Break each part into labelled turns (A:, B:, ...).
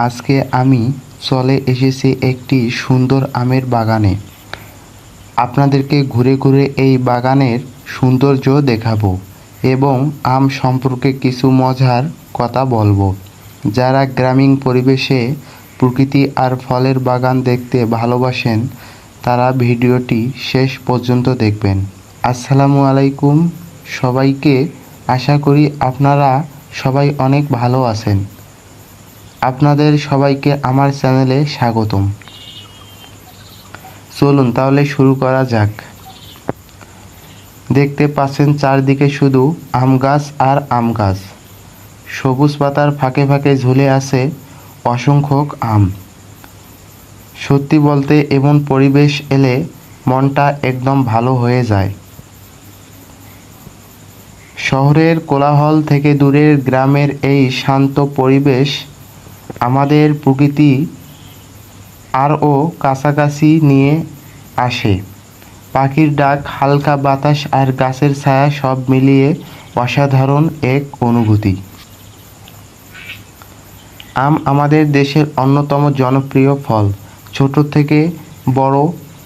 A: আজকে আমি চলে এসেছি একটি সুন্দর আমের বাগানে। আপনাদেরকে ঘুরে ঘুরে এই বাগানের সৌন্দর্য দেখাবো এবং আম সম্পর্কে কিছু মজার কথা বলবো। যারা গ্রামীণ পরিবেশে প্রকৃতি আর ফলের বাগান দেখতে ভালোবাসেন তারা ভিডিওটি শেষ পর্যন্ত দেখবেন। আসসালামু আলাইকুম সবাইকে, আশা করি আপনারা সবাই অনেক ভালো আছেন। আপনাদের সবাইকে আমার চ্যানেলে স্বাগতম। চলুন তাহলে শুরু করা যাক। দেখতে পাচ্ছেন চারদিকে শুধু আম গাছ আর আম গাছ। সবুজ পাতার ফাঁকে ফাঁকে ঝুলে আছে অসংখ্য আম। সত্যি বলতে এমন পরিবেশ এলে মনটা একদম ভালো হয়ে যায়। শহরের কোলাহল থেকে দূরের গ্রামের এই শান্ত পরিবেশ আমাদের প্রকৃতি আরও কাছাকাছি নিয়ে আসে। পাখির ডাক, হালকা বাতাস আর গাছের ছায়া সব মিলিয়ে অসাধারণ এক অনুভূতি। আম আমাদের দেশের অন্যতম জনপ্রিয় ফল। ছোট থেকে বড়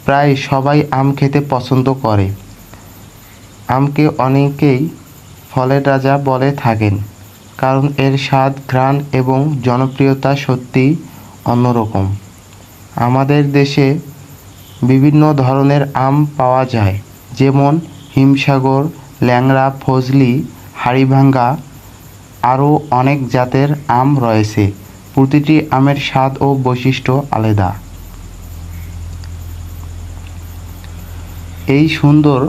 A: প্রায় সবাই আম খেতে পছন্দ করে। আমকে অনেকেই ফলের রাজা বলে থাকেন, কারণ এর স্বাদ, ঘ্রাণ এবং জনপ্রিয়তা সত্যিই অন্যরকম। আমাদের দেশে বিভিন্ন ধরনের আম পাওয়া যায়, যেমন হিমসাগর, ল্যাংড়া, ফজলি, হাড়িভাঙ্গা, আরও অনেক জাতের আম রয়েছে। প্রতিটি আমের স্বাদ ও বৈশিষ্ট্য আলাদা। এই সুন্দর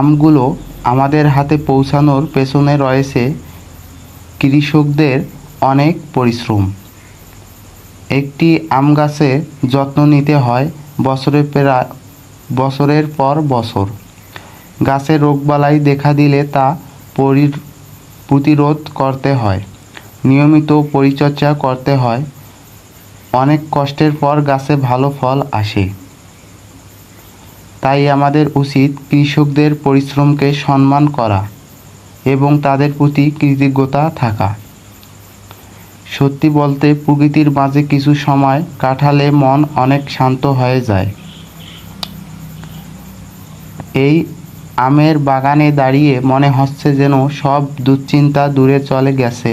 A: আমগুলো আমাদের হাতে পৌঁছানোর পেছনে রয়েছে কৃষকদের অনেক পরিশ্রম। একটি আম গাছে যত্ন নিতে হয় বছরের পর বছর। গাছে রোগবালাই দেখা দিলে তা প্রতিরোধ করতে হয়, নিয়মিত পরিচর্যা করতে হয়। অনেক কষ্টের পর গাছে ভালো ফল আসে। তাই আমাদের উচিত কৃষকদের পরিশ্রমকে সম্মান করা এবং তাদের প্রতি কৃতজ্ঞতা থাকা। সত্যি বলতে প্রকৃতির মাঝে কিছু সময় কাটালে মন অনেক শান্ত হয়ে যায়। এই আমের বাগানে দাঁড়িয়ে মনে হচ্ছে যেন সব দুশ্চিন্তা দূরে চলে গেছে।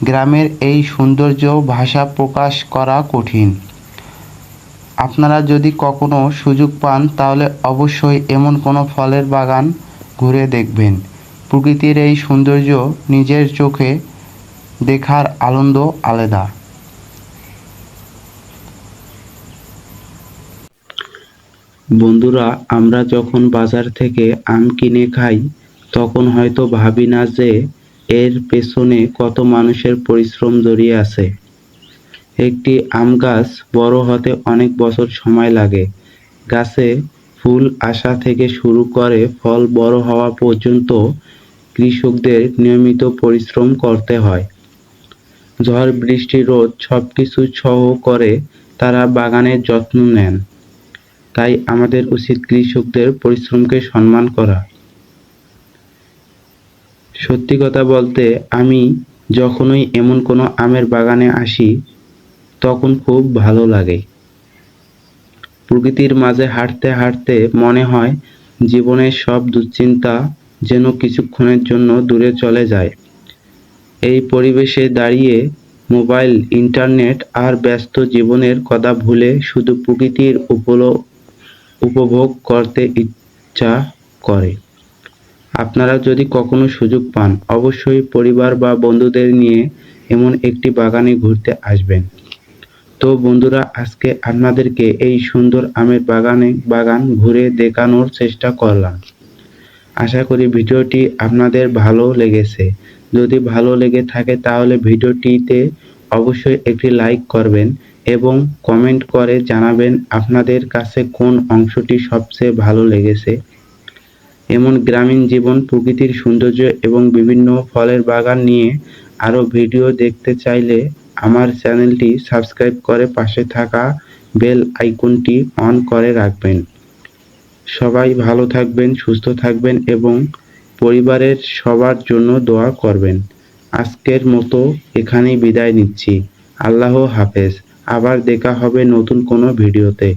A: গ্রামের এই সৌন্দর্য ভাষা প্রকাশ করা কঠিন। আপনারা যদি কখনো সুযোগ পান তাহলে অবশ্যই এমন কোনো ফলের বাগান ঘুরে দেখবেন। প্রকৃতির এই সৌন্দর্য নিজের চোখে দেখার আনন্দ আলাদা। বন্ধুরা, আমরা যখন বাজার থেকে আম কিনে খাই তখন হয়তো ভাবি না যে এর পেছনে কত মানুষের পরিশ্রম জড়িয়ে আছে। একটি আম গাছ বড় হতে অনেক বছর সময় লাগে। গাছে ফুল আসা থেকে শুরু করে ফল বড় হওয়া পর্যন্ত কৃষকদের নিয়মিত পরিশ্রম করতে হয়। ঝড়, বৃষ্টি, রোদ সবকিছু সহ করে তারা বাগানের যত্ন নেন। তাই আমাদের উচিত কৃষকদের পরিশ্রমকে সম্মান করা। সত্যি কথা বলতে আমি যখনই এমন কোনো আমের বাগানে আসি তখন খুব ভালো লাগে। প্রকৃতির মাঝে হাঁটতে হাঁটতে মনে হয় জীবনের সব দুশ্চিন্তা যেন কিছুক্ষণের জন্য দূরে চলে যায়। এই পরিবেশে দাঁড়িয়ে মোবাইল, ইন্টারনেট আর ব্যস্ত জীবনের কথা ভুলে শুধু প্রকৃতির উপভোগ করতে ইচ্ছা করে। আপনারা যদি কখনো সুযোগ পান অবশ্যই পরিবার বা বন্ধুদের নিয়ে এমন একটি বাগানে ঘুরতে আসবেন। তো বন্ধুরা, আজকে আপনাদেরকে এই সুন্দর আমের বাগান ঘুরে দেখানোর চেষ্টা করলাম। আশা করি ভিডিওটি আপনাদের ভালো লেগেছে। যদি ভালো লেগে থাকে তাহলে ভিডিওটিতে অবশ্যই একটি লাইক করবেন এবং কমেন্ট করে জানাবেন আপনাদের কাছে কোন অংশটি সবচেয়ে ভালো লেগেছে। এমন গ্রামীণ জীবন, প্রকৃতির সৌন্দর্য এবং বিভিন্ন ফলের বাগান নিয়ে আরও ভিডিও দেখতে চাইলে আমার চ্যানেলটি সাবস্ক্রাইব করে পাশে থাকা বেল আইকনটি অন করে রাখবেন। সবাই ভালো থাকবেন, সুস্থ থাকবেন এবং পরিবারের সবার জন্য দোয়া করবেন। আজকের মতো এখানেই বিদায় নিচ্ছি। আল্লাহ হাফেজ। আবার দেখা হবে নতুন কোনো ভিডিওতে।